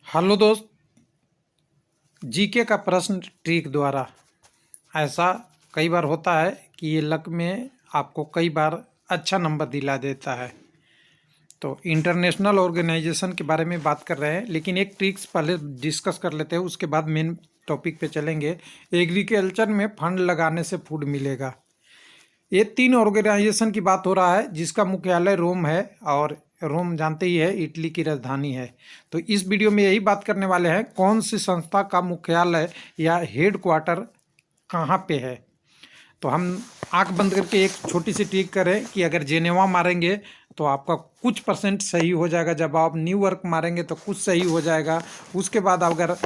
Hello दोस्त। GK का प्रश्न ट्रिक द्वारा ऐसा कई बार होता है कि ये लक में आपको कई बार अच्छा नंबर दिला देता है। तो इंटरनेशनल ऑर्गेनाइजेशन के बारे में बात कर रहे हैं, लेकिन एक ट्रिक्स पहले डिस्कस कर लेते हैं, उसके बाद मेन टॉपिक पे चलेंगे। एग्रीकल्चर में फंड लगाने से फूड मिलेगा। ये 3 ऑर्गेनाइजेशन की बात हो रहा है जिसका मुख्यालय रोम है, और रोम जानते ही है इटली की राजधानी है। तो इस वीडियो में यही बात करने वाले हैं कौन सी संस्था का मुख्यालय या हेड क्वार्टर कहाँ पे है। तो हम आंख बंद करके एक छोटी सी ट्रिक करें कि अगर जेनेवा मारेंगे तो आपका कुछ परसेंट सही हो जाएगा, जब आप न्यूयॉर्क मारेंगे तो कुछ सही हो जाएगा, उसके बाद अगर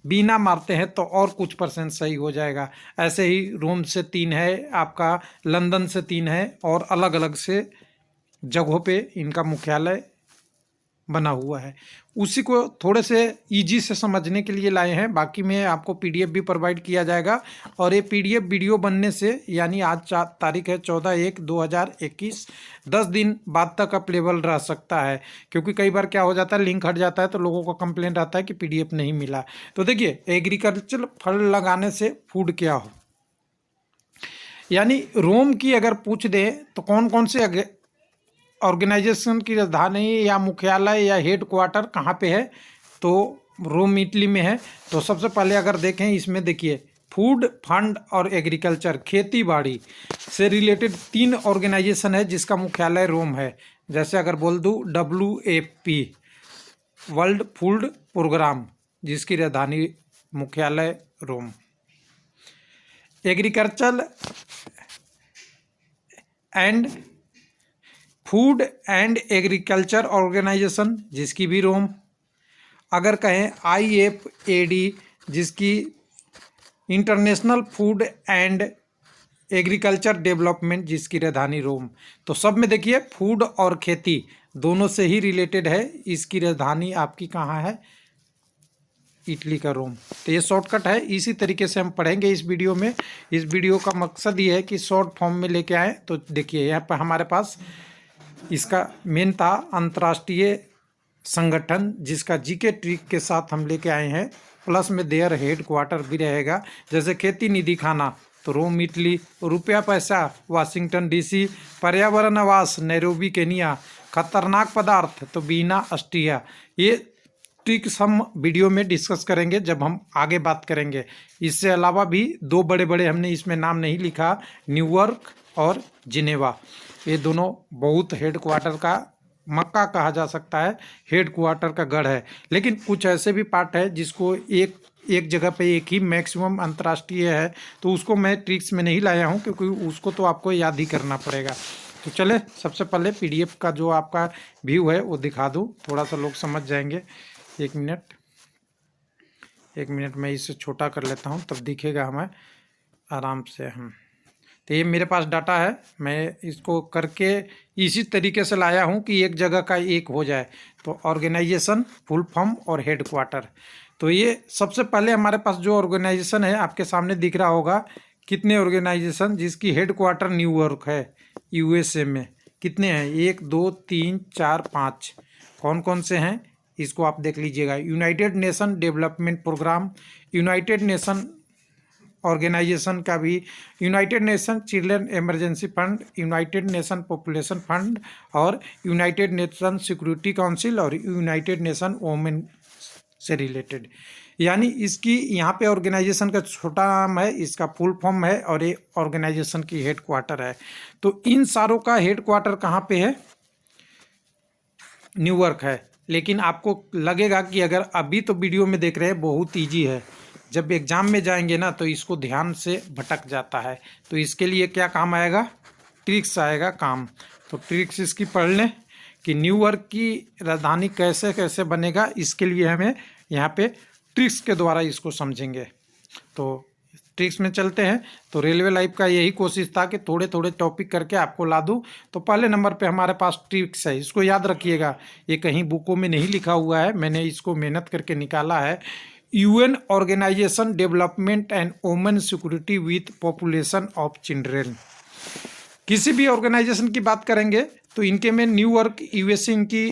बीना मारते हैं तो और कुछ परसेंट सही हो जाएगा। ऐसे ही रोम से 3 है, आपका लंदन से 3 है, और अलग अलग से जगहों पे इनका मुख्यालय बना हुआ है। उसी को थोड़े से इजी से समझने के लिए लाए हैं। बाकी में आपको पीडीएफ भी प्रोवाइड किया जाएगा, और ये पीडीएफ वीडियो बनने से यानी आज तारीख है 14/1/2021, 10 दिन बाद तक अवेलेबल रह सकता है। क्योंकि कई बार क्या हो जाता है, लिंक हट जाता है तो लोगों का कंप्लेंट आता है कि पीडीएफ नहीं मिला। तो देखिए, एग्रीकल्चर फल लगाने से फूड क्या हो, यानी रोम की अगर पूछ दें तो कौन कौन से ऑर्गेनाइजेशन की राजधानी या मुख्यालय या हेड क्वार्टर कहाँ पे है, तो रोम इटली में है। तो सबसे पहले अगर देखें इसमें, देखिए फूड फंड और एग्रीकल्चर खेती बाड़ी से रिलेटेड 3 ऑर्गेनाइजेशन है जिसका मुख्यालय रोम है। जैसे अगर बोल दूँ WFP, वर्ल्ड फूड प्रोग्राम, जिसकी राजधानी मुख्यालय Rome. Agriculture and food and agriculture organisation, जिसकी भी रोम। अगर कहें IFAD, जिसकी international food and agriculture development, जिसकी राजधानी रोम। तो सब में देखिए फूड और खेती दोनों से ही रिलेटेड है। इसकी राजधानी आपकी कहाँ है, इटली का रोम। तो ये शॉर्टकट है, इसी तरीके से हम पढ़ेंगे इस वीडियो में। इस वीडियो का मकसद ये है कि शॉर्ट फॉर्म में लेके आए। तो देखिए यहाँ पर हमारे पास इसका मेन था अंतर्राष्ट्रीय संगठन, जिसका जीके ट्रिक के साथ हम लेके आए हैं, प्लस में देयर हेड क्वार्टर भी रहेगा। जैसे खेती निधि खाना तो रोम इटली, रुपया पैसा वाशिंगटन DC, पर्यावरण आवास नैरोबी केनिया, खतरनाक पदार्थ तो बीना ऑस्ट्रिया। ये ट्रिक्स हम वीडियो में डिस्कस करेंगे जब हम आगे बात करेंगे। इससे अलावा भी 2 बड़े बड़े हमने इसमें नाम नहीं लिखा, न्यूयॉर्क और जिनेवा। ये दोनों बहुत हेड क्वार्टर का मक्का कहा जा सकता है, हेड क्वार्टर का गढ़ है। लेकिन कुछ ऐसे भी पार्ट है जिसको एक जगह पे एक ही मैक्सिमम अंतर्राष्ट्रीय है, तो उसको मैं ट्रिक्स में नहीं लाया हूँ, क्योंकि उसको तो आपको याद ही करना पड़ेगा। तो चले सबसे पहले पीडीएफ का जो आपका व्यू है वो दिखा दूँ, थोड़ा सा लोग समझ जाएंगे। एक मिनट मैं इसे छोटा कर लेता हूँ, तब दिखेगा हमें आराम से। तो ये मेरे पास डाटा है, मैं इसको करके इसी तरीके से लाया हूँ कि एक जगह का एक हो जाए। तो ऑर्गेनाइजेशन, फुल फॉर्म और हेड क्वार्टर। तो ये सबसे पहले हमारे पास जो ऑर्गेनाइजेशन है आपके सामने दिख रहा होगा, कितने ऑर्गेनाइजेशन, जिसकी हेड क्वार्टर न्यूयॉर्क है USA में। कितने हैं, 1 2 3 4 5। कौन कौन से हैं इसको आप देख लीजिएगा। United Nation development programme, United Nation organisation का भी, United Nation children emergency fund, United Nation population fund, और यूनाइटेड नेशन सिक्योरिटी काउंसिल, और यूनाइटेड नेशन वोमेन से रिलेटेड। यानी इसकी यहाँ पे ऑर्गेनाइजेशन का छोटा नाम है, इसका फुल फॉर्म है, और ये ऑर्गेनाइजेशन की हेड क्वार्टर है। तो इन सारों का हेड क्वार्टर कहाँ पे है, न्यूयॉर्क है। लेकिन आपको लगेगा कि अगर अभी तो वीडियो में देख रहे हैं बहुत ईजी है, जब एग्ज़ाम में जाएंगे ना तो इसको ध्यान से भटक जाता है। तो इसके लिए क्या काम आएगा, ट्रिक्स आएगा काम। तो ट्रिक्स इसकी पढ़ लें कि न्यूयॉर्क की राजधानी कैसे कैसे बनेगा। इसके लिए हमें यहाँ पे ट्रिक्स के द्वारा इसको समझेंगे। तो ट्रिक्स में चलते हैं। तो रेलवे लाइफ का यही कोशिश था कि थोड़े थोड़े टॉपिक करके आपको ला दूं। तो पहले नंबर पे हमारे पास ट्रिक्स है, इसको याद रखिएगा। ये कहीं बुकों में नहीं लिखा हुआ है, मैंने इसको मेहनत करके निकाला है। UN organisation development and women security with population of children. किसी भी ऑर्गेनाइजेशन की बात करेंगे तो इनके में न्यूयॉर्क USA इनकी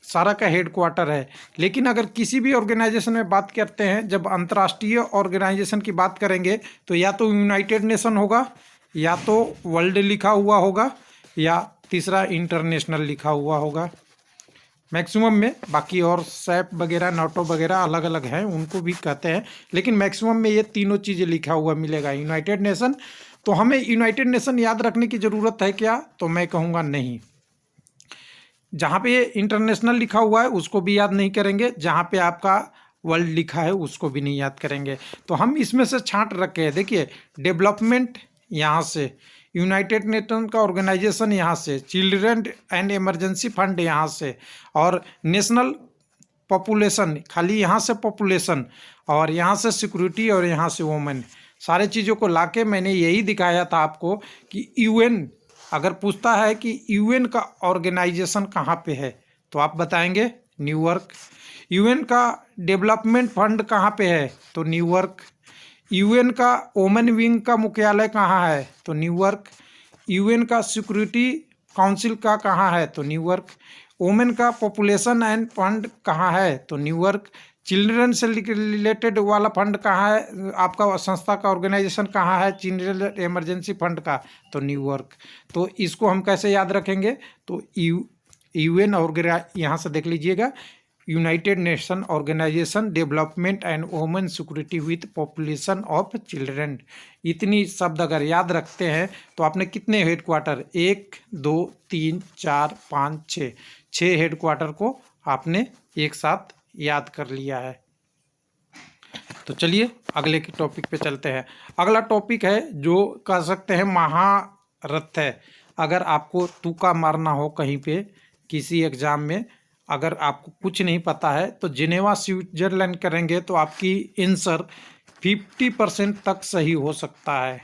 सारा का हेड क्वार्टर है। लेकिन अगर किसी भी ऑर्गेनाइजेशन में बात करते हैं, जब अंतर्राष्ट्रीय ऑर्गेनाइजेशन की बात करेंगे तो या तो यूनाइटेड नेशन होगा, या तो वर्ल्ड लिखा हुआ होगा, या तीसरा इंटरनेशनल लिखा हुआ होगा मैक्सिमम में। बाकी और सैप वगैरह नाटो वगैरह अलग अलग हैं, उनको भी कहते हैं, लेकिन मैक्सिमम में ये तीनों चीज़ें लिखा हुआ मिलेगा। यूनाइटेड नेशन, तो हमें यूनाइटेड नेशन याद रखने की ज़रूरत है क्या? तो मैं कहूँगा नहीं। जहाँ पे इंटरनेशनल लिखा हुआ है उसको भी याद नहीं करेंगे, जहाँ पे आपका वर्ल्ड लिखा है उसको भी नहीं याद करेंगे। तो हम इसमें से छांट रखे हैं। देखिए, डेवलपमेंट यहाँ से, यूनाइटेड नेशन का ऑर्गेनाइजेशन यहाँ से, चिल्ड्रन एंड इमरजेंसी फंड यहाँ से, और नेशनल पॉपुलेशन खाली यहाँ से पॉपुलेशन, और यहाँ से सिक्योरिटी, और यहाँ से वोमेन। सारे चीज़ों को लाके मैंने यही दिखाया था आपको कि यूएन अगर पूछता है कि यूएन का ऑर्गेनाइजेशन कहाँ पे है तो आप बताएंगे न्यूयॉर्क। यूएन का डेवलपमेंट फंड कहाँ पे है तो न्यूयॉर्क। यूएन का वोमेन विंग का मुख्यालय कहाँ है तो न्यूयॉर्क। यूएन का सिक्योरिटी काउंसिल का कहाँ है तो न्यूयॉर्क। वोमेन का पॉपुलेशन एंड फंड कहाँ है तो न्यूयॉर्क। चिल्ड्रन से रिलेटेड वाला फंड कहाँ है, आपका संस्था का ऑर्गेनाइजेशन कहाँ है, चिल्ड्रन इमरजेंसी फंड का तो न्यूयॉर्क। तो इसको हम कैसे याद रखेंगे तो यूएन यहाँ से देख लीजिएगा, United Nation organisation development and women security with population of children. इतनी शब्द अगर याद रखते हैं तो आपने कितने हेड क्वार्टर, 1 2 3 4 5 6 हेड क्वार्टर को आपने एक साथ याद कर लिया है। तो चलिए अगले के टॉपिक पे चलते हैं। अगला टॉपिक है जो कह सकते हैं महारथ है। अगर आपको तुक्का मारना हो कहीं पे किसी एग्ज़ाम में, अगर आपको कुछ नहीं पता है तो जिनेवा स्विट्जरलैंड करेंगे तो आपकी आंसर 50% तक सही हो सकता है,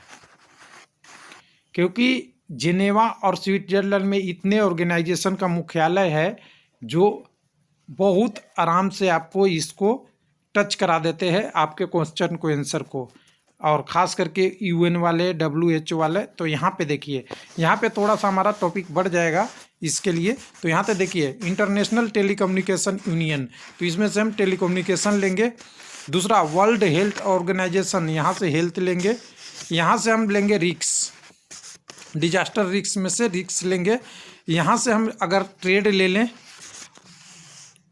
क्योंकि जिनेवा और स्विट्जरलैंड में इतने ऑर्गेनाइजेशन का मुख्यालय है जो बहुत आराम से आपको इसको टच करा देते हैं आपके क्वेश्चन को, आंसर को, और ख़ास करके यूएन वाले, WHO वाले। तो यहाँ पे देखिए, यहाँ पे थोड़ा सा हमारा टॉपिक बढ़ जाएगा इसके लिए। तो यहाँ पे देखिए, इंटरनेशनल टेलीकम्युनिकेशन यूनियन, तो इसमें से हम टेलीकम्युनिकेशन लेंगे। दूसरा वर्ल्ड हेल्थ ऑर्गेनाइजेशन, यहाँ से हेल्थ लेंगे। यहाँ से हम लेंगे रिक्स, डिजास्टर रिक्स में से रिक्स लेंगे। यहाँ से हम अगर ट्रेड ले लें,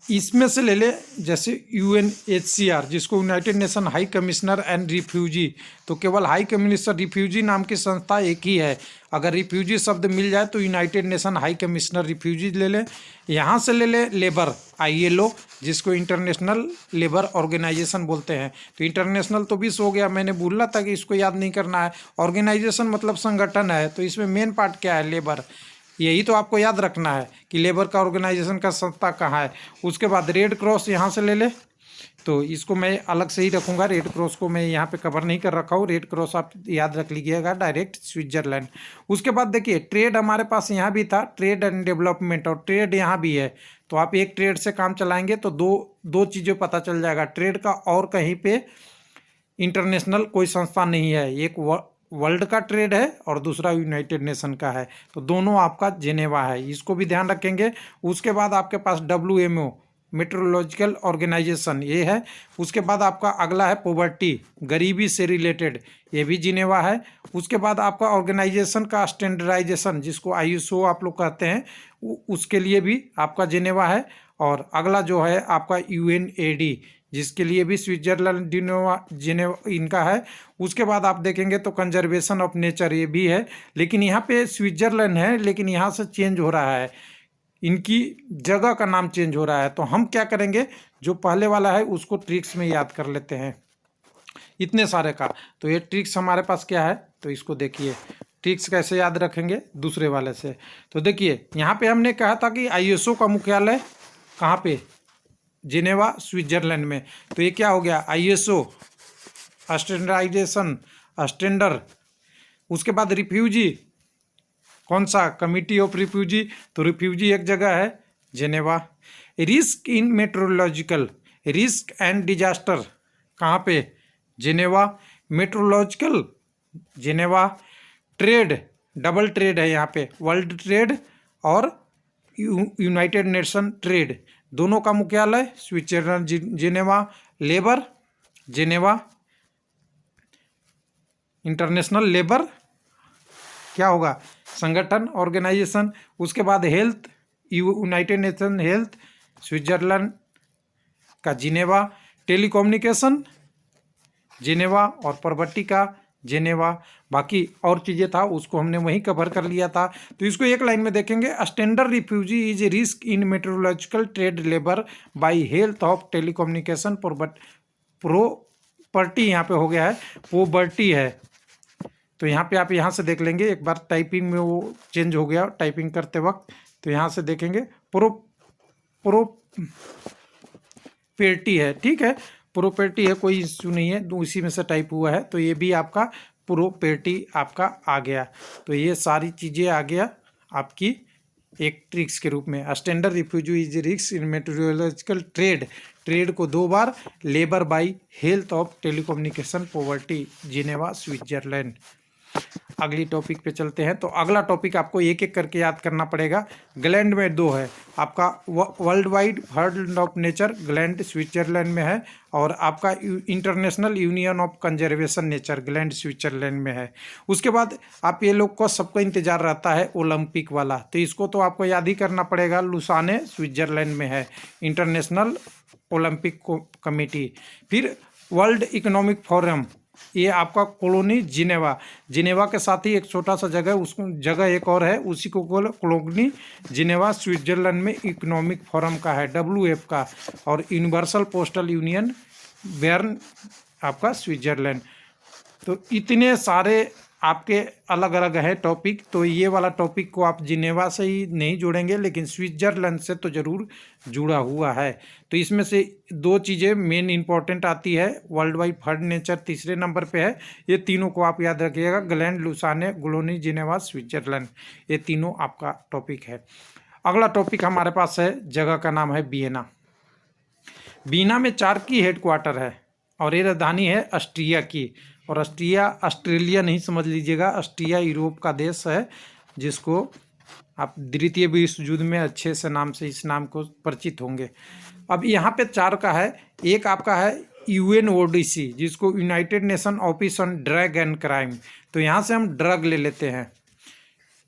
इसमें से ले ले जैसे UNHCR, जिसको United nation high commissioner and refugee, तो केवल हाई कमिश्नर, रिफ्यूजी नाम की संस्था एक ही है। अगर रिफ्यूजी शब्द मिल जाए तो United nation high commissioner refugee ले लें। यहाँ से ले ले लेबर, ILO, जिसको इंटरनेशनल लेबर ऑर्गेनाइजेशन बोलते हैं। तो इंटरनेशनल तो 20 हो गया, मैंने बोला था कि इसको याद नहीं करना है। ऑर्गेनाइजेशन मतलब संगठन है, तो इसमें मेन पार्ट क्या है, लेबर। यही तो आपको याद रखना है कि लेबर का ऑर्गेनाइजेशन का संस्था कहाँ है। उसके बाद रेड क्रॉस यहाँ से ले ले, तो इसको मैं अलग से ही रखूँगा, रेड क्रॉस को मैं यहाँ पे कवर नहीं कर रखा हूँ। रेड क्रॉस आप याद रख लीजिएगा, डायरेक्ट स्विट्जरलैंड। उसके बाद देखिए, ट्रेड हमारे पास यहाँ भी था, ट्रेड एंड डेवलपमेंट, और ट्रेड यहाँ भी है। तो आप एक ट्रेड से काम चलाएंगे तो दो चीज़ें पता चल जाएगा ट्रेड का, और कहीं पर इंटरनेशनल कोई संस्था नहीं है। एक वर्ल्ड का ट्रेड है और दूसरा यूनाइटेड नेशन का है, तो दोनों आपका जिनेवा है, इसको भी ध्यान रखेंगे। उसके बाद आपके पास WMO, मेट्रोलॉजिकल ऑर्गेनाइजेशन, ये है। उसके बाद आपका अगला है पॉवर्टी, गरीबी से रिलेटेड, ये भी जिनेवा है। उसके बाद आपका ऑर्गेनाइजेशन का स्टैंडर्डाइजेशन, जिसको ISO आप लोग कहते हैं, उसके लिए भी आपका जिनेवा है। और अगला जो है आपका UNAD, जिसके लिए भी स्विट्जरलैंड जिनेवा इनका है। उसके बाद आप देखेंगे तो कंजर्वेशन ऑफ नेचर, ये भी है, लेकिन यहाँ पे स्विट्जरलैंड है, लेकिन यहाँ से चेंज हो रहा है, इनकी जगह का नाम चेंज हो रहा है। तो हम क्या करेंगे, जो पहले वाला है उसको ट्रिक्स में याद कर लेते हैं, इतने सारे का। तो ये ट्रिक्स हमारे पास क्या है, तो इसको देखिए, ट्रिक्स कैसे याद रखेंगे दूसरे वाले से। तो देखिए, यहाँ पे हमने कहा था कि ISO का मुख्यालय कहाँ पे, जिनेवा स्विट्जरलैंड में। तो ये क्या हो गया, ISO स्टैंडर्डाइजेशन, स्टैंडर्ड। उसके बाद रिफ्यूजी, कौन सा, कमिटी ऑफ रिफ्यूजी, तो रिफ्यूजी एक जगह है, Geneva. Risk in metrological, risk and disaster कहाँ पे, Geneva. Metrological, Geneva. Trade, double trade है यहाँ पे, वर्ल्ड ट्रेड और यूनाइटेड नेशन ट्रेड, दोनों का मुख्यालय Switzerland Geneva. Labour Geneva, international labour क्या होगा, संगठन, ऑर्गेनाइजेशन। उसके बाद health, United Nation health, Switzerland का जिनेवा। टेलीकम्युनिकेशन जिनेवा और प्रॉपर्टी का जिनेवा। बाकी और चीज़ें था उसको हमने वहीं कवर कर लिया था। तो इसको एक लाइन में देखेंगे, standard refugee is risk in metrological trade labour by health of telecommunication property, यहाँ पे हो गया है पोवर्टी है। तो यहाँ पे आप यहाँ से देख लेंगे, एक बार टाइपिंग में वो चेंज हो गया टाइपिंग करते वक्त, तो यहाँ से देखेंगे प्रोपर्टी है, ठीक है, प्रोपर्टी है, कोई इश्यू नहीं है, उसी में से टाइप हुआ है, तो ये भी आपका प्रोपर्टी आपका आ गया। तो ये सारी चीज़ें आ गया आपकी एक ट्रिक्स के रूप में। Standard refugee is risk in metrological trade को 2 बार, labour by health of telecommunication poverty Geneva Switzerland. अगली टॉपिक पे चलते हैं। तो अगला टॉपिक आपको एक एक करके याद करना पड़ेगा। ग्लैंड में 2 है आपका, world wide fund of nature gland Switzerland में है, और आपका international union of conservation nature gland Switzerland में है। उसके बाद आप ये लोग को सबका इंतजार रहता है ओलंपिक वाला, तो इसको तो आपको याद ही करना पड़ेगा, लुसाने स्विट्जरलैंड में है इंटरनेशनल ओलंपिक कमेटी। फिर वर्ल्ड इकोनॉमिक फोरम, ये आपका कॉलोनी जिनेवा के साथ ही एक छोटा सा जगह, उस जगह एक और है, उसी को कॉलोनी जिनेवा स्विट्जरलैंड में इकोनॉमिक फोरम का है, WF का। और यूनिवर्सल पोस्टल यूनियन बेर्न आपका स्विट्जरलैंड। तो इतने सारे आपके अलग अलग है टॉपिक। तो ये वाला टॉपिक को आप जिनेवा से ही नहीं जोड़ेंगे, लेकिन स्विट्जरलैंड से तो ज़रूर जुड़ा हुआ है। तो इसमें से 2 चीज़ें मेन इंपॉर्टेंट आती है, वर्ल्ड वाइड फंड नेचर तीसरे नंबर पे है, ये तीनों को आप याद रखिएगा, gland, Lausanne, colony Geneva Switzerland, ये तीनों आपका टॉपिक है। अगला टॉपिक हमारे पास है, जगह का नाम है वियना। वियना में 4 की हेडक्वार्टर है, और ये राजधानी है ऑस्ट्रिया की। और ऑस्ट्रेलिया नहीं समझ लीजिएगा, ऑस्ट्रिया यूरोप का देश है, जिसको आप द्वितीय विश्व युद्ध में अच्छे से नाम से इस नाम को परिचित होंगे। अब यहाँ पे 4 का है, एक आपका है UNODC, जिसको United nation office on drug and crime. तो यहाँ से हम ड्रग ले लेते हैं।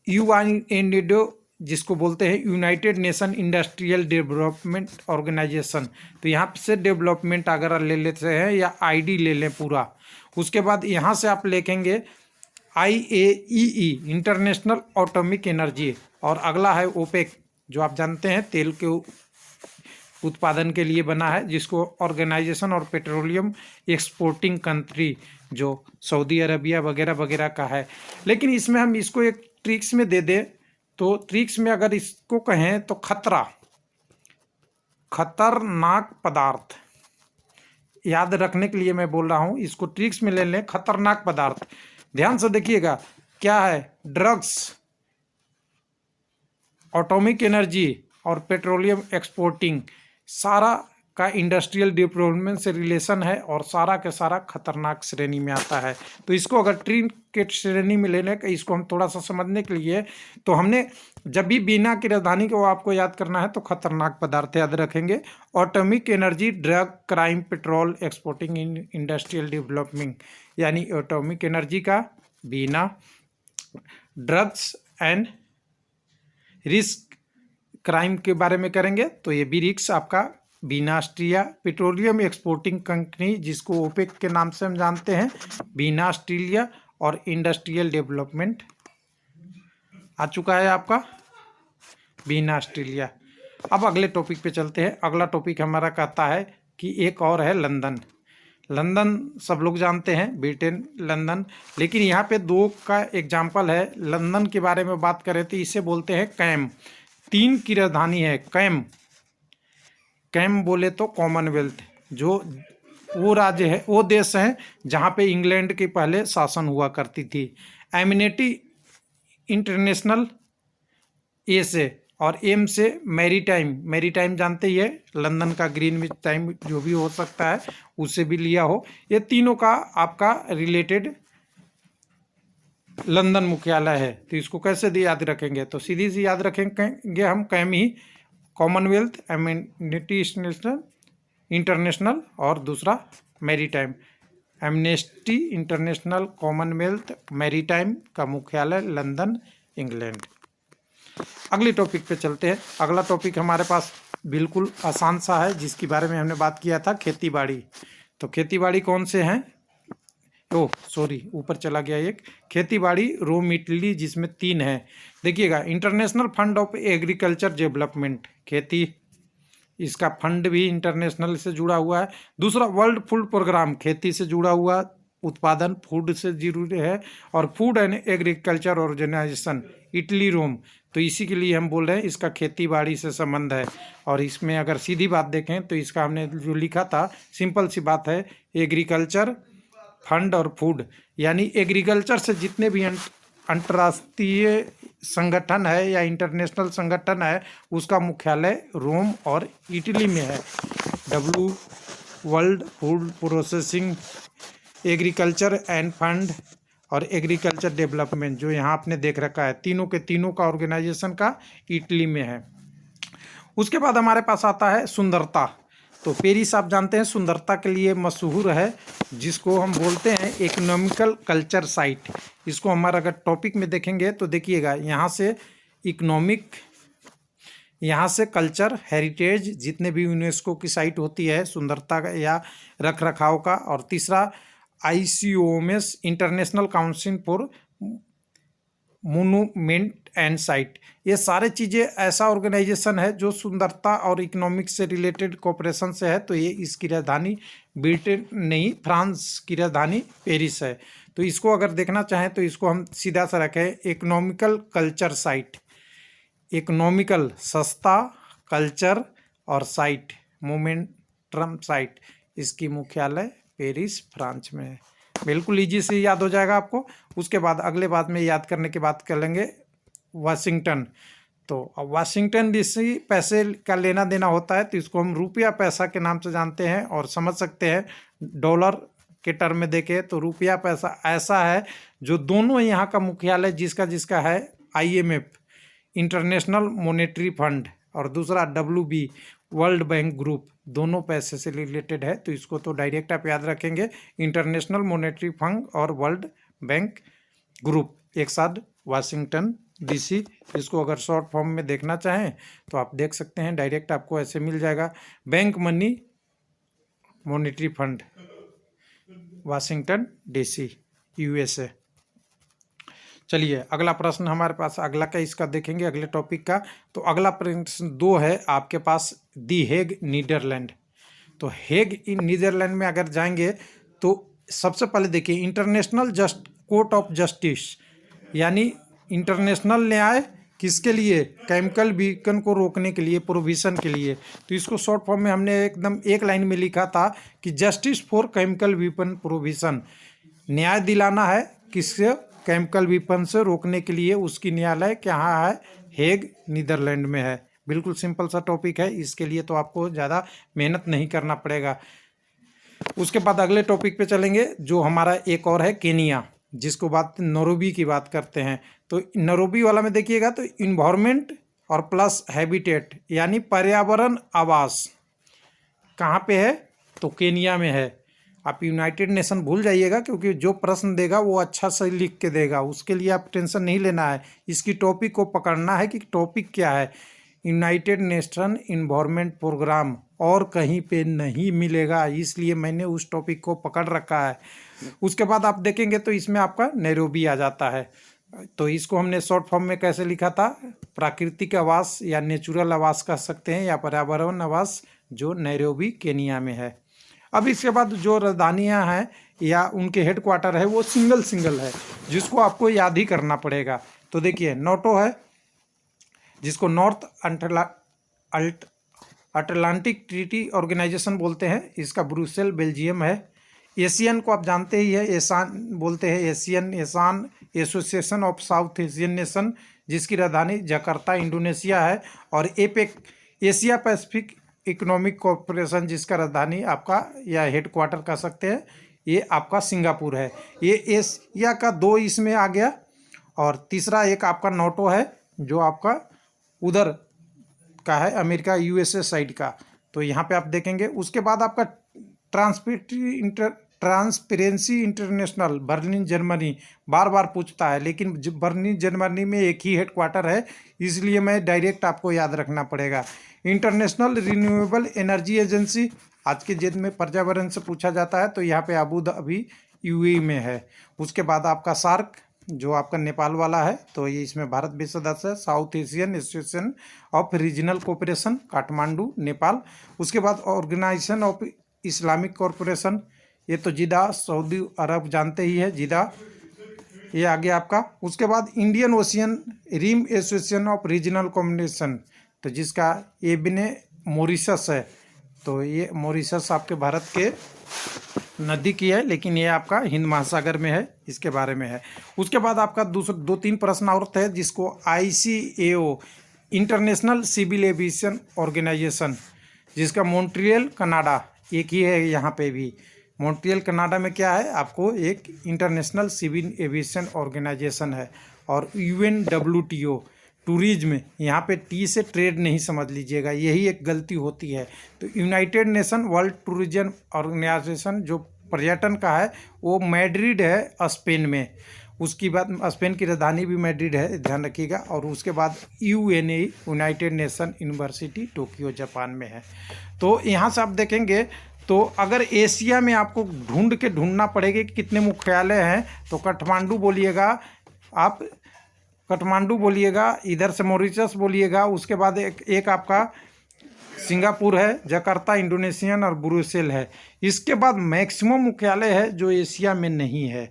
UNODC जिसको बोलते हैं United Nation industrial development organisation, तो यहाँ से डेवलपमेंट अगर ले लेते हैं या ID ले लें पूरा। उसके बाद यहाँ से आप लिखेंगे IAEE इंटरनेशनल एटॉमिक एनर्जी, और अगला है OPEC, जो आप जानते हैं तेल के उत्पादन के लिए बना है, जिसको ऑर्गेनाइजेशन और पेट्रोलियम एक्सपोर्टिंग कंट्री, जो सऊदी अरबिया वगैरह वगैरह का है। लेकिन इसमें हम इसको एक ट्रिक्स में दे दें, तो ट्रिक्स में अगर इसको कहें तो खतरनाक पदार्थ, याद रखने के लिए मैं बोल रहा हूँ, इसको ट्रिक्स में ले लें, खतरनाक पदार्थ। ध्यान से देखिएगा, क्या है, ड्रग्स, एटॉमिक एनर्जी और पेट्रोलियम एक्सपोर्टिंग, सारा का इंडस्ट्रियल डेवलपमेंट से रिलेशन है, और सारा के सारा खतरनाक श्रेणी में आता है। तो इसको अगर ट्रिक के श्रेणी में लेने का, इसको हम थोड़ा सा समझने के लिए, तो हमने जब भी वियना की राजधानी को आपको याद करना है तो खतरनाक पदार्थ याद रखेंगे, atomic energy, drug, crime, petrol exporting, industrial development, यानी एटॉमिक एनर्जी का Vienna, drugs and risk crime के बारे में करेंगे, तो ये भी रिक्स आपका Vienna Austria. Petroleum exporting company, जिसको OPEC के नाम से हम जानते हैं, वियना ऑस्ट्रेलिया, और इंडस्ट्रियल डेवलपमेंट आ चुका है आपका वियना ऑस्ट्रेलिया। अब अगले टॉपिक पे चलते हैं। अगला टॉपिक हमारा कहता है कि एक और है लंदन। लंदन सब लोग जानते हैं, ब्रिटेन, लंदन, लेकिन यहाँ पे 2 का एग्जाम्पल है। लंदन के बारे में बात करें तो इसे बोलते हैं कैम, 3 की राजधानी है कैम। कैम बोले तो कॉमनवेल्थ, जो वो राज्य है, वो देश है जहाँ पे इंग्लैंड के पहले शासन हुआ करती थी। एमिनिटी इंटरनेशनल, ए से, और एम से मैरीटाइम जानते ही है, लंदन का ग्रीनविच टाइम जो भी हो सकता है उससे भी लिया हो। ये तीनों का आपका रिलेटेड लंदन मुख्यालय है। तो इसको कैसे याद रखेंगे, तो सीधी सी याद रखेंगे हम कैम ही, कॉमनवेल्थ, एमिनिटी इंटरनेशनल और दूसरा maritime. Amnesty international, Commonwealth, maritime का मुख्यालय लंदन, इंग्लैंड। अगले टॉपिक पे चलते हैं। अगला टॉपिक हमारे पास बिल्कुल आसान सा है, जिसके बारे में हमने बात किया था, खेती बाड़ी। तो खेती बाड़ी कौन से हैं? ओह सॉरी, ऊपर चला गया एक। खेती बाड़ी रोम इटली, जिसमें 3 है। देखिएगा, international fund of agriculture development, खेती, इसका फंड भी इंटरनेशनल से जुड़ा हुआ है। दूसरा वर्ल्ड फूड प्रोग्राम, खेती से जुड़ा हुआ उत्पादन, फूड से जरूरी है। और food and agriculture organisation, Italy Rome, तो इसी के लिए हम बोल रहे हैं इसका खेती बाड़ी से संबंध है। और इसमें अगर सीधी बात देखें तो इसका हमने जो लिखा था, सिंपल सी बात है, एग्रीकल्चर फंड और फूड, यानी एग्रीकल्चर से जितने भी अंतर्राष्ट्रीय संगठन है या इंटरनेशनल संगठन है, उसका मुख्यालय रोम और इटली में है। World food processing, agriculture end fund और एग्रीकल्चर डेवलपमेंट, जो यहाँ आपने देख रखा है, तीनों के तीनों का ऑर्गेनाइजेशन का इटली में है। उसके बाद हमारे पास आता है सुंदरता। तो पेरिस आप जानते हैं सुंदरता के लिए मशहूर है, जिसको हम बोलते हैं इकोनॉमिकल कल्चर साइट। इसको हमारा अगर टॉपिक में देखेंगे तो देखिएगा, यहाँ से इकोनॉमिक, यहाँ से कल्चर, हेरिटेज, जितने भी यूनेस्को की साइट होती है सुंदरता का या रख रखाव का। और तीसरा ICOMS, international council for monument and site. ये सारे चीज़ें ऐसा ऑर्गेनाइजेशन है जो सुंदरता और इकोनॉमिक्स से रिलेटेड कोऑपरेशन से है। तो ये इसकी राजधानी ब्रिटेन नहीं, फ्रांस की राजधानी पेरिस है। तो इसको अगर देखना चाहें तो इसको हम सीधा सा रखें, इकोनॉमिकल कल्चर साइट। इकोनॉमिकल सस्ता, कल्चर और साइट मोमेंटम साइट, इसकी मुख्यालय पेरिस, फ्रांस में है। बिल्कुल ईजी से याद हो जाएगा आपको। उसके बाद अगले बात में याद करने की बात कर लेंगे वाशिंगटन। तो वाशिंगटन डीसी पैसे का लेना देना होता है, तो इसको हम रुपया पैसा के नाम से जानते हैं और समझ सकते हैं। डॉलर के टर्म में देखें तो रुपया पैसा ऐसा है जो दोनों यहाँ का मुख्यालय जिसका है IMF, इंटरनेशनल मॉनेटरी फंड, और दूसरा WB, वर्ल्ड बैंक ग्रुप, दोनों पैसे से रिलेटेड है। तो इसको तो डायरेक्ट आप याद रखेंगे, इंटरनेशनल मॉनेटरी फंड और वर्ल्ड बैंक ग्रुप, एक साथ वाशिंगटन DC। इसको अगर शॉर्ट फॉर्म में देखना चाहें तो आप देख सकते हैं, डायरेक्ट आपको ऐसे मिल जाएगा, bank money monetary fund, Washington DC, USA। चलिए अगला प्रश्न हमारे पास, अगला का इसका देखेंगे, अगले टॉपिक का। तो अगला प्रश्न 2 है आपके पास, दी हेग, नीदरलैंड। तो हेग इन नीदरलैंड में अगर जाएंगे तो सबसे पहले देखिए, इंटरनेशनल कोर्ट ऑफ जस्टिस, यानी इंटरनेशनल न्याय किसके लिए? केमिकल वीपन को रोकने के लिए, प्रोहिबिशन के लिए। तो इसको शॉर्ट फॉर्म में हमने एकदम एक लाइन में लिखा था कि justice for chemical weapon prohibition, न्याय दिलाना है किससे? केमिकल वीपन से रोकने के लिए। उसकी न्यायालय कहाँ है? हेग, नीदरलैंड में है। बिल्कुल सिंपल सा टॉपिक है, इसके लिए तो आपको ज़्यादा मेहनत नहीं करना पड़ेगा। उसके बाद अगले टॉपिक पे चलेंगे, जो हमारा एक और है केनिया, जिसको बात नैरोबी की बात करते हैं। तो नैरोबी वाला में देखिएगा तो इन्वायरमेंट और प्लस हैबिटेट, यानी पर्यावरण आवास, कहाँ पे है? तो केनिया में है। आप यूनाइटेड नेशन भूल जाइएगा, क्योंकि जो प्रश्न देगा वो अच्छा से लिख के देगा, उसके लिए आप टेंशन नहीं लेना है। इसकी टॉपिक को पकड़ना है कि टॉपिक क्या है। यूनाइटेड नेशन इन्वायरमेंट प्रोग्राम और कहीं पे नहीं मिलेगा, इसलिए मैंने उस टॉपिक को पकड़ रखा है। उसके बाद आप देखेंगे तो इसमें आपका नैरोबी आ जाता है। तो इसको हमने शॉर्ट फॉर्म में कैसे लिखा था? प्राकृतिक आवास या नेचुरल आवास कह सकते हैं, या पर्यावरण आवास, जो नैरोबी केनिया में है। अब इसके बाद जो राजधानियाँ हैं या उनके हेडक्वार्टर है वो सिंगल है, जिसको आपको याद ही करना पड़ेगा। तो देखिए, नोटो है, जिसको नॉर्थ अटलांटिक ट्रीटी ऑर्गेनाइजेशन बोलते हैं, इसका ब्रुसेल, बेल्जियम है। एशियन को आप जानते ही है, एसान बोलते हैं, ASEAN association of South Asian nation, Jakarta राजधानी जकार्ता, इंडोनेशिया है। और APEC, Asia Pacific economic corporation, जिसका राजधानी आपका या हेडक्वार्टर कह सकते हैं, ये आपका सिंगापुर है। ये एशिया का 2 इसमें आ गया। और तीसरा एक आपका नोटो है, जो आपका उधर का है, अमेरिका यूएसए साइड का। तो यहाँ पे आप देखेंगे। उसके बाद आपका ट्रांसपेरेंसी इंटरनेशनल बर्लिन जर्मनी बार बार पूछता है, लेकिन बर्लिन जर्मनी में एक ही हेडक्वार्टर है, इसलिए मैं डायरेक्ट आपको याद रखना पड़ेगा। इंटरनेशनल रिन्यूएबल एनर्जी एजेंसी आज के डेट में पर्यावरण से पूछा जाता है, तो यहाँ पे अबू धाबी यूएई में है। उसके बाद आपका सार्क जो आपका नेपाल वाला है, तो ये इसमें भारत भी सदस्य है। South Asian association of regional cooperation Kathmandu Nepal. उसके बाद ऑर्गेनाइजेशन ऑफ इस्लामिक कॉरपोरेशन, ये तो जिदा सऊदी अरब जानते ही है, जिदा ये आगे आपका। उसके बाद Indian Ocean rim association of regional communication, तो जिसका ये बिने मॉरिशस है, तो ये मॉरिशस आपके भारत के नदी की है, लेकिन ये आपका हिंद महासागर में है, इसके बारे में है। उसके बाद आपका दो तीन प्रश्न और है, जिसको ICAO international civil aviation organisation, जिसका मॉन्ट्रियल कनाडा एक ही है। यहाँ पे भी मॉन्ट्रियल कनाडा में क्या है, आपको एक इंटरनेशनल सिविल एविएशन ऑर्गेनाइजेशन है। और UNWTO टूरिज्म, यहाँ पे टी से ट्रेड नहीं समझ लीजिएगा, यही एक गलती होती है। तो United Nation world tourism organisation जो पर्यटन का है, वो मैड्रिड है स्पेन में। उसकी बाद स्पेन की राजधानी भी मैड्रिड है, ध्यान रखिएगा। और उसके बाद UNA United nation university Tokyo Japan में है। तो यहाँ से आप देखेंगे, तो अगर एशिया में आपको ढूंढना पड़ेगा कि कितने मुख्यालय हैं, तो काठमांडू बोलिएगा आप, काठमांडू बोलिएगा, इधर से मॉरिशस बोलिएगा। उसके बाद एक आपका सिंगापुर है, जकार्ता इंडोनेशियन और ब्रुसेल है। इसके बाद मैक्सिमम मुख्यालय है जो एशिया में नहीं है।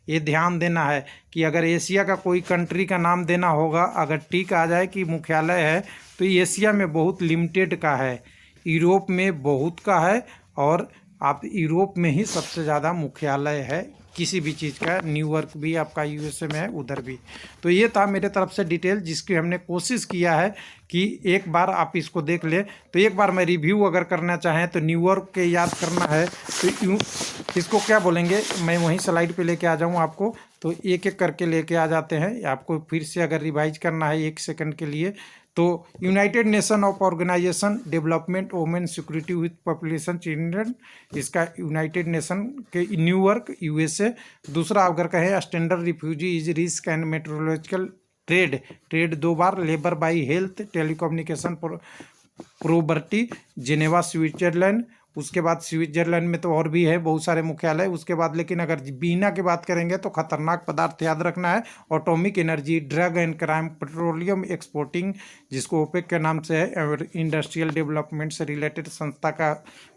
ये ध्यान देना है कि अगर एशिया का कोई कंट्री का नाम देना होगा, अगर टिक आ जाए कि मुख्यालय है, तो एशिया में बहुत लिमिटेड का है, यूरोप में बहुत का है, और आप यूरोप में ही सबसे ज़्यादा मुख्यालय है किसी भी चीज़ का। न्यूयॉर्क भी आपका USA में है, उधर भी। तो ये था मेरे तरफ से डिटेल, जिसकी हमने कोशिश किया है कि एक बार आप इसको देख ले। तो एक बार मैं रिव्यू अगर करना चाहें, तो न्यूयॉर्क के याद करना है, तो यूँ इसको क्या बोलेंगे, मैं वहीं स्लाइड पे लेके आ जाऊँ आपको, तो एक एक करके लेके आ जाते हैं। आपको फिर से अगर रिवाइज करना है 1 सेकंड के लिए, तो United Nation of organisation development women security with population children, इसका यूनाइटेड नेशन के न्यूयॉर्क USA। दूसरा अगर कहें standard refugee is risk and metrological trade 2 बार, labour by health telecommunication poverty Geneva Switzerland. उसके बाद स्विट्जरलैंड में तो और भी है बहुत सारे मुख्यालय। उसके बाद लेकिन अगर बीना की बात करेंगे, तो खतरनाक पदार्थ याद रखना है, atomic energy, drug and crime, petroleum exporting, जिसको ओपेक के नाम से है, और इंडस्ट्रियल डेवलपमेंट से रिलेटेड संस्था का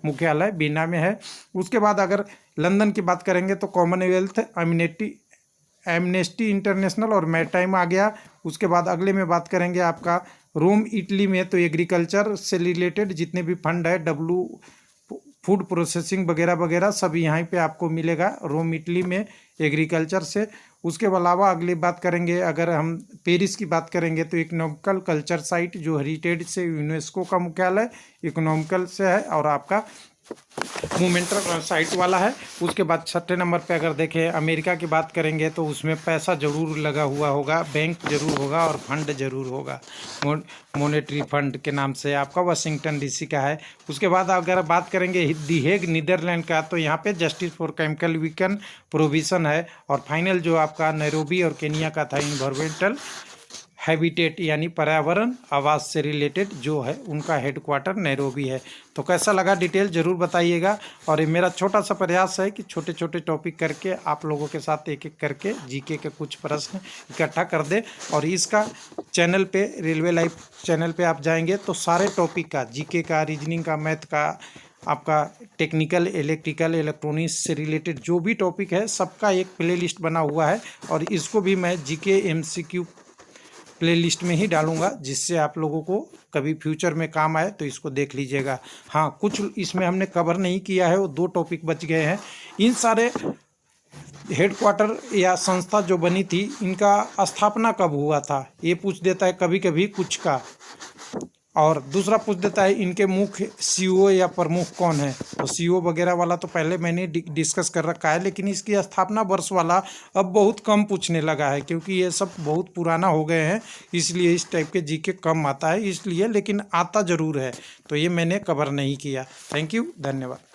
मुख्यालय बीना में है। उसके बाद अगर लंदन की बात करेंगे, तो कॉमनवेल्थ, एमनेस्टी इंटरनेशनल और मैरीटाइम आ गया। उसके बाद अगले में बात करेंगे आपका रोम इटली में, तो एग्रीकल्चर से रिलेटेड जितने भी फंड है, फूड प्रोसेसिंग वगैरह वगैरह सब यहाँ पे आपको मिलेगा रोम इटली में एग्रीकल्चर से। उसके अलावा अगली बात करेंगे, अगर हम पेरिस की बात करेंगे, तो इकोनॉमिकल कल्चर साइट जो हेरिटेज से यूनेस्को का मुख्यालय इकोनॉमिकल से है, और आपका मूवमेंटल साइट वाला है। उसके बाद 6ठे नंबर पे अगर देखें अमेरिका की बात करेंगे, तो उसमें पैसा जरूर लगा हुआ होगा, बैंक जरूर होगा और फंड जरूर होगा, मॉनेटरी फंड के नाम से आपका वाशिंगटन DC का है। उसके बाद अगर बात करेंगे दी हेग नीदरलैंड का, तो यहाँ पे justice for chemical weaken provision है। और फाइनल जो आपका नैरोबी और केनिया का था, इन्वायरमेंटल हैबिटेट यानी पर्यावरण आवास से रिलेटेड जो है, उनका हेडक्वार्टर नैरोबी है। तो कैसा लगा डिटेल ज़रूर बताइएगा। और ये मेरा छोटा सा प्रयास है कि छोटे छोटे टॉपिक करके आप लोगों के साथ एक एक करके GK के कुछ प्रश्न इकट्ठा कर दे। और इसका चैनल पे, रेलवे लाइव चैनल पे आप जाएंगे, तो सारे टॉपिक का, GK का, रीजनिंग का, मैथ का, आपका टेक्निकल, इलेक्ट्रिकल, इलेक्ट्रॉनिक्स से रिलेटेड जो भी टॉपिक है, सबका एक प्लेलिस्ट बना हुआ है। और इसको भी मैं GK MCQ प्लेलिस्ट में ही डालूंगा, जिससे आप लोगों को कभी फ्यूचर में काम आए, तो इसको देख लीजिएगा। हाँ, कुछ इसमें हमने कवर नहीं किया है, वो 2 टॉपिक बच गए हैं। इन सारे हेडक्वार्टर या संस्था जो बनी थी, इनका स्थापना कब हुआ था, ये पूछ देता है कभी कभी कुछ का। और दूसरा पूछ देता है इनके मुख्य सीईओ या प्रमुख कौन है। तो सीईओ वगैरह वाला तो पहले मैंने डिस्कस कर रखा है, लेकिन इसकी स्थापना वर्ष वाला अब बहुत कम पूछने लगा है, क्योंकि ये सब बहुत पुराना हो गए हैं, इसलिए इस टाइप के जीके कम आता है इसलिए, लेकिन आता ज़रूर है, तो ये मैंने कवर नहीं किया। थैंक यू, धन्यवाद।